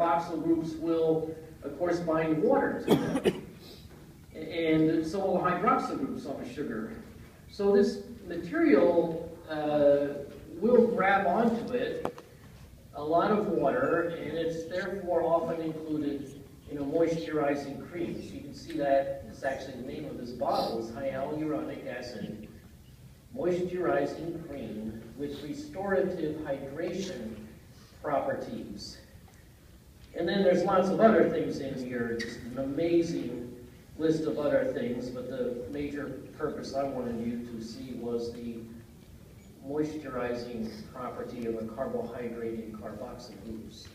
carboxyl groups will, of course, bind water to them. And so will hydroxyl groups on a sugar. So this material will grab onto it a lot of water, and it's therefore often included in a moisturizing cream. So you can see that it's actually the name of this bottle is hyaluronic acid moisturizing cream with restorative hydration properties. And then there's lots of other things in here, just an amazing list of other things, but the major purpose I wanted you to see was the moisturizing property of a carbohydrate in carboxyl groups.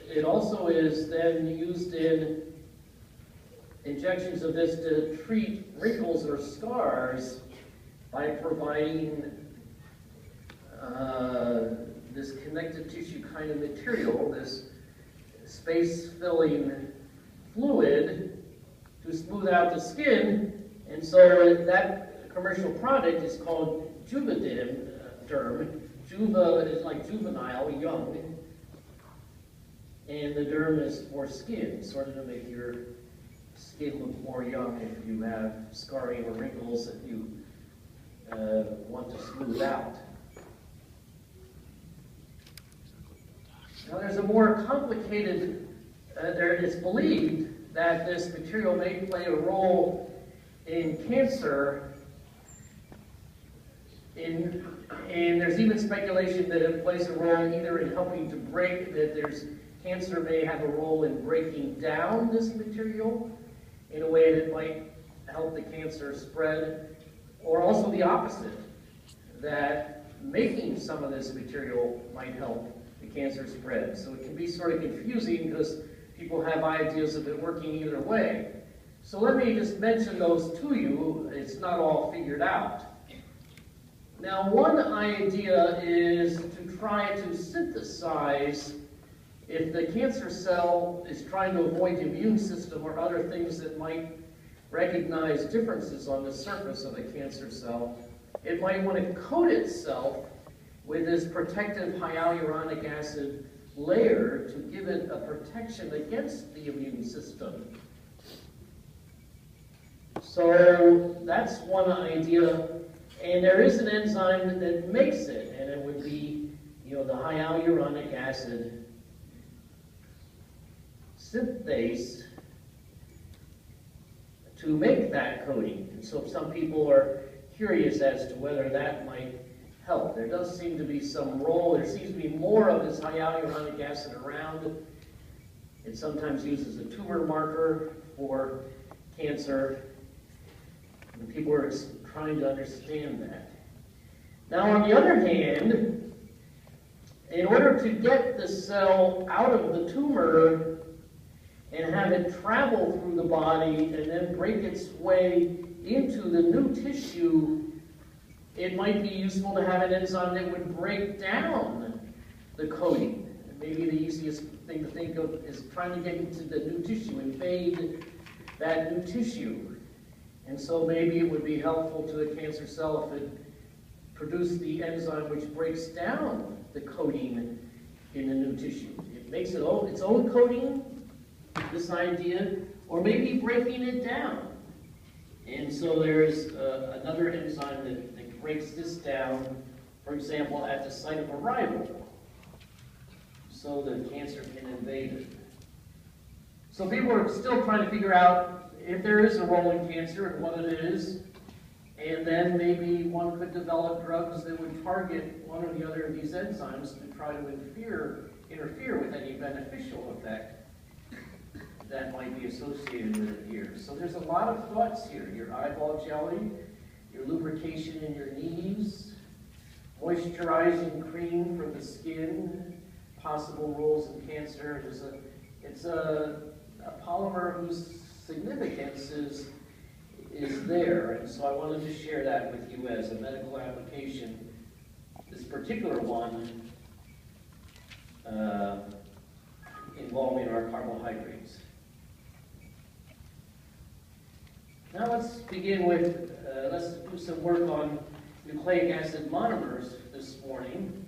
It also is then used in injections of this to treat wrinkles or scars by providing this connective tissue kind of material, this space-filling fluid to smooth out the skin. And so that commercial product is called Juvederm. Juva is like juvenile, young. And the derm is for skin, sort of to make your skin look more young if you have scarring or wrinkles that you want to smooth out. Now there's a more complicated, it's believed that this material may play a role in cancer, and there's even speculation that it plays a role either in helping to break, cancer may have a role in breaking down this material in a way that might help the cancer spread, or also the opposite, that making some of this material might help the cancer spread. So it can be sort of confusing because people have ideas of it working either way. So let me just mention those to you. It's not all figured out. Now, one idea is to try to synthesize if the cancer cell is trying to avoid the immune system or other things that might recognize differences on the surface of a cancer cell, it might want to coat itself with this protective hyaluronic acid layer to give it a protection against the immune system. So that's one idea. And there is an enzyme that makes it, and it would be, the hyaluronic acid synthase to make that coating. And so some people are curious as to whether that might help. There does seem to be some role. There seems to be more of this hyaluronic acid around. It sometimes used as a tumor marker for cancer. And people are trying to understand that. Now, on the other hand, in order to get the cell out of the tumor and have it travel through the body and then break its way into the new tissue, it might be useful to have an enzyme that would break down the coating. And maybe the easiest thing to think of is trying to get into the new tissue, invade that new tissue. And so maybe it would be helpful to the cancer cell if it produced the enzyme which breaks down the coating in the new tissue. It makes it its own coating, this idea, or maybe breaking it down. And so there's another enzyme that breaks this down, for example, at the site of arrival, so the cancer can invade it. So people are still trying to figure out if there is a role in cancer and what it is, and then maybe one could develop drugs that would target one or the other of these enzymes to try to interfere with any beneficial effect that might be associated with it here. So there's a lot of thoughts here. Your eyeball jelly, your lubrication in your knees, moisturizing cream for the skin, possible roles in cancer. It's a polymer whose significance is there, and so I wanted to share that with you as a medical application. This particular one involving our carbohydrates. Now let's begin with, let's do some work on nucleic acid monomers this morning.